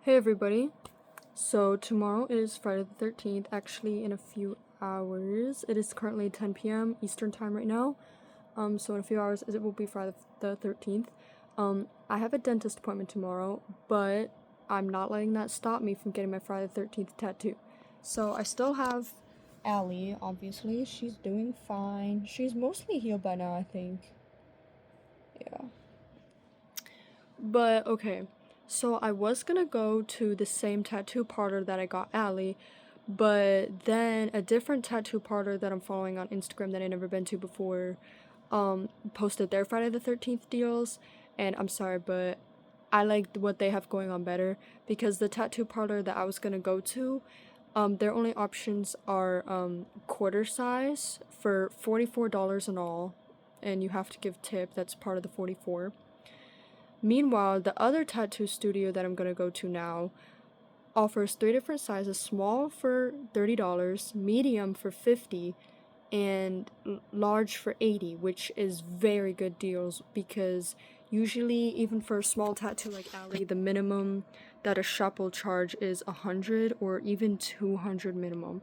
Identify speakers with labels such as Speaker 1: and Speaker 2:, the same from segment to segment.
Speaker 1: Hey everybody, so tomorrow is Friday the 13th, actually in a few hours. It is currently 10 p.m. Eastern time right now, so in a few hours it will be Friday the 13th. I have a dentist appointment tomorrow, but I'm not letting that stop me from getting my Friday the 13th tattoo. So I still have Allie, obviously. She's doing fine. She's mostly healed by now, I think. Yeah. But okay, so I was gonna go to the same tattoo parlor that I got Allie, but then a different tattoo parlor that I'm following on Instagram that I never been to before, posted their Friday the 13th deals, and I'm sorry, but I like what they have going on better because the tattoo parlor that I was gonna go to, their only options are quarter size for $44 in all, and you have to give tip. That's part of the 44. Meanwhile, the other tattoo studio that I'm gonna go to now offers three different sizes: small for $30, medium for $50, and large for $80, which is very good deals because usually, even for a small tattoo like Allie, the minimum that a shop will charge is $100 or even $200 minimum.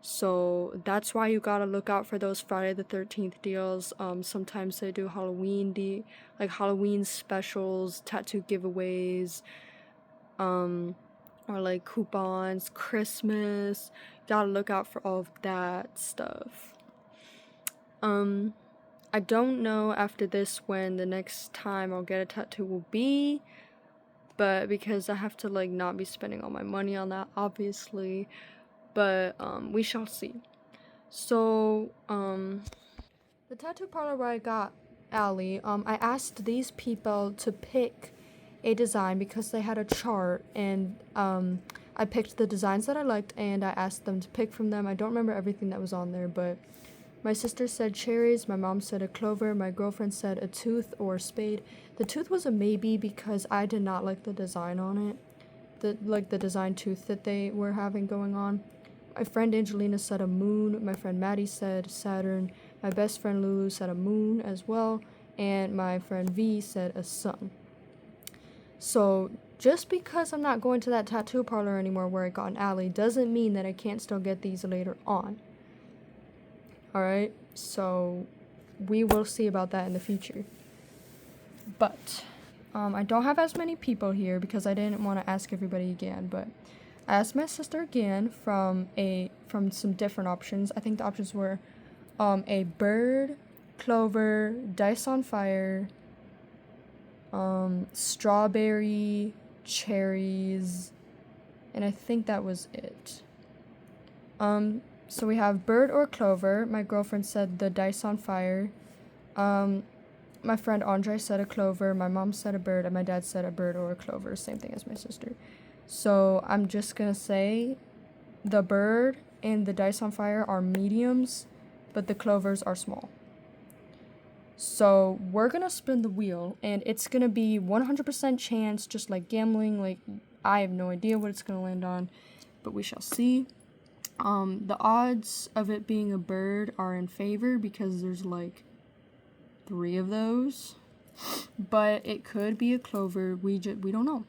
Speaker 1: So that's why you gotta look out for those Friday the 13th deals. Sometimes they do Halloween specials, tattoo giveaways, or like coupons, Christmas. Gotta look out for all of that stuff. I don't know after this when the next time I'll get a tattoo will be, but because I have to like not be spending all my money on that, obviously. But we shall see. So the tattoo parlor where I got Allie, I asked these people to pick a design because they had a chart, and I picked the designs that I liked and I asked them to pick from them. I don't remember everything that was on there, but my sister said cherries, my mom said a clover, my girlfriend said a tooth or a spade. The tooth was a maybe because I did not like the design on it. The design tooth that they were having going on. My friend Angelina said a moon, my friend Maddie said Saturn, my best friend Lulu said a moon as well, and my friend V said a sun. So just because I'm not going to that tattoo parlor anymore where I got an Allie doesn't mean that I can't still get these later on. Alright, so we will see about that in the future. But I don't have as many people here because I didn't want to ask everybody again, but I asked my sister again from some different options. I think the options were a bird, clover, dice on fire, strawberry, cherries, and I think that was it. So we have bird or clover. My girlfriend said the dice on fire. My friend Andre said a clover. My mom said a bird, and my dad said a bird or a clover. Same thing as my sister. So I'm just gonna say the bird and the dice on fire are mediums, but the clovers are small. So we're gonna spin the wheel, and it's gonna be 100% chance, just like gambling. Like, I have no idea what it's gonna land on, but we shall see. The odds of it being a bird are in favor because there's like 3 of those, but it could be a clover. We don't know.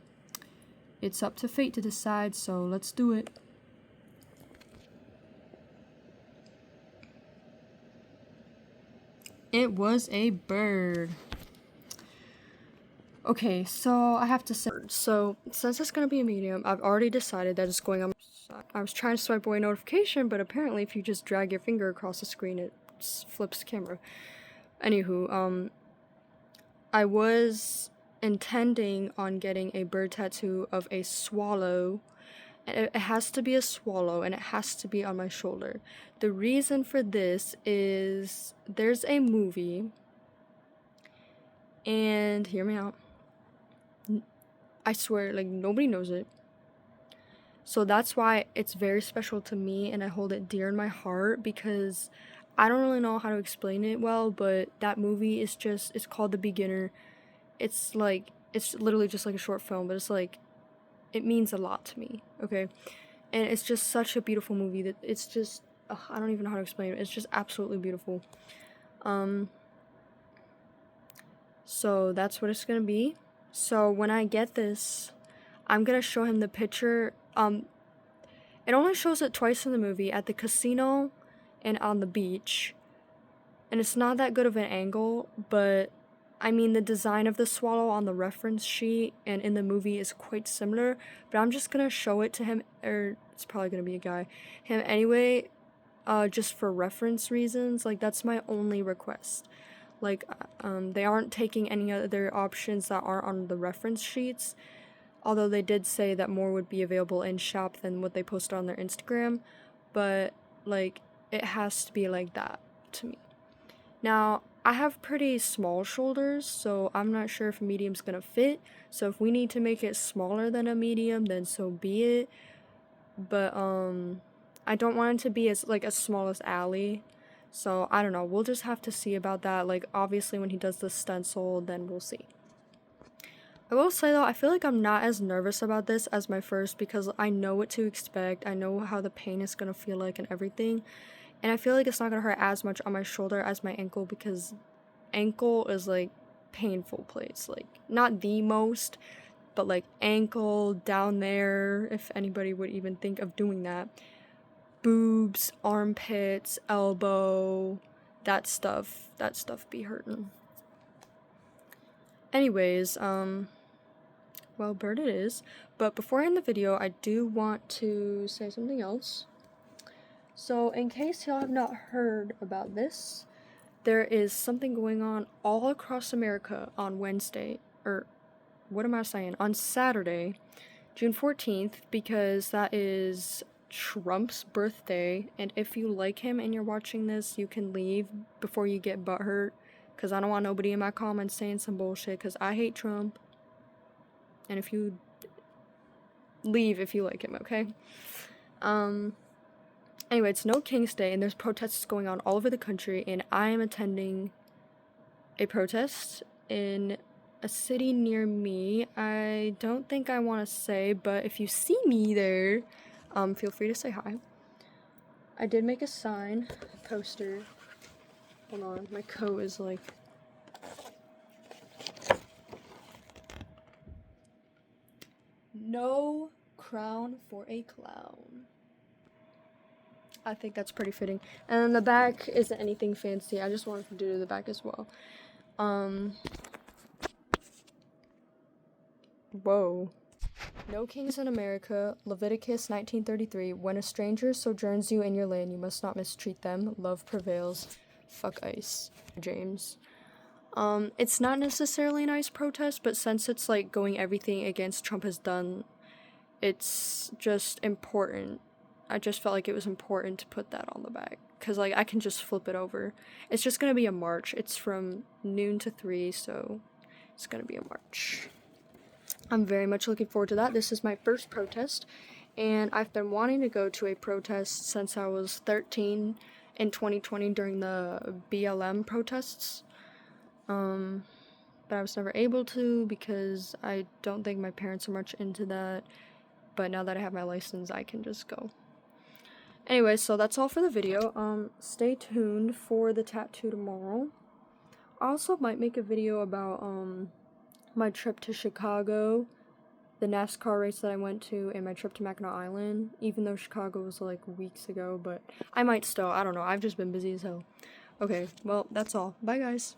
Speaker 1: It's up to fate to decide, so let's do it. It was a bird. Okay, so I have to say, so since it's gonna be a medium, I've already decided that it's going on. I was trying to swipe away notification, but apparently if you just drag your finger across the screen, it flips the camera. Anywho, I was intending on getting a bird tattoo of a swallow. It has to be a swallow, and it has to be on my shoulder. The reason for this is there's a movie, and hear me out. I swear, like, nobody knows it. So that's why it's very special to me, and I hold it dear in my heart because I don't really know how to explain it well, but that movie is it's called The Beginner. It's literally just like a short film, but it's like, it means a lot to me, okay? And it's just such a beautiful movie that it's just, I don't even know how to explain it. It's just absolutely beautiful. So that's what it's gonna be. So when I get this, I'm gonna show him the picture. It only shows it twice in the movie, at the casino and on the beach. And it's not that good of an angle, but I mean, the design of the swallow on the reference sheet and in the movie is quite similar, but I'm just gonna show it to him, or it's probably gonna be a guy, him anyway, just for reference reasons. Like, that's my only request. Like, they aren't taking any other options that aren't on the reference sheets, although they did say that more would be available in shop than what they posted on their Instagram, but, like, it has to be like that to me. Now, I have pretty small shoulders, so I'm not sure if a medium's gonna fit. So if we need to make it smaller than a medium, then so be it. But I don't want it to be as small as Allie. So I don't know. We'll just have to see about that. Like, obviously when he does the stencil, then we'll see. I will say though, I feel like I'm not as nervous about this as my first, because I know what to expect. I know how the pain is gonna feel like and everything. And I feel like it's not gonna hurt as much on my shoulder as my ankle, because ankle is like painful place. Like, not the most, but like ankle down there, if anybody would even think of doing that. Boobs, armpits, elbow, that stuff be hurting. Anyways, well, bird it is. But before I end the video, I do want to say something else. So, in case y'all have not heard about this, there is something going on all across America on Wednesday, or what am I saying? On Saturday, June 14th, because that is Trump's birthday, and if you like him and you're watching this, you can leave before you get butthurt, because I don't want nobody in my comments saying some bullshit, because I hate Trump. And if you leave if you like him, okay? Anyway, it's No King's Day, and there's protests going on all over the country, and I am attending a protest in a city near me. I don't think I want to say, but if you see me there, feel free to say hi. I did make a sign, poster. Hold on, my coat is like... No crown for a clown. I think that's pretty fitting. And then the back isn't anything fancy. I just wanted to do the back as well. Whoa. No kings in America, Leviticus 19:33. When a stranger sojourns you in your land, you must not mistreat them. Love prevails. Fuck ICE. James. It's not necessarily a nice protest, but since it's like going everything against Trump has done, it's just important. I just felt like it was important to put that on the back, because like I can just flip it over. It's just gonna be a march. It's from noon to 3, so it's gonna be a march. I'm very much looking forward to that. This is my first protest, and I've been wanting to go to a protest since I was 13 in 2020 during the BLM protests. But I was never able to because I don't think my parents are much into that. But now that I have my license, I can just go. Anyway, so that's all for the video. Stay tuned for the tattoo tomorrow. I also might make a video about, my trip to Chicago, the NASCAR race that I went to, and my trip to Mackinac Island, even though Chicago was like weeks ago, but I might still, I don't know, I've just been busy as hell. Okay, well, that's all. Bye, guys.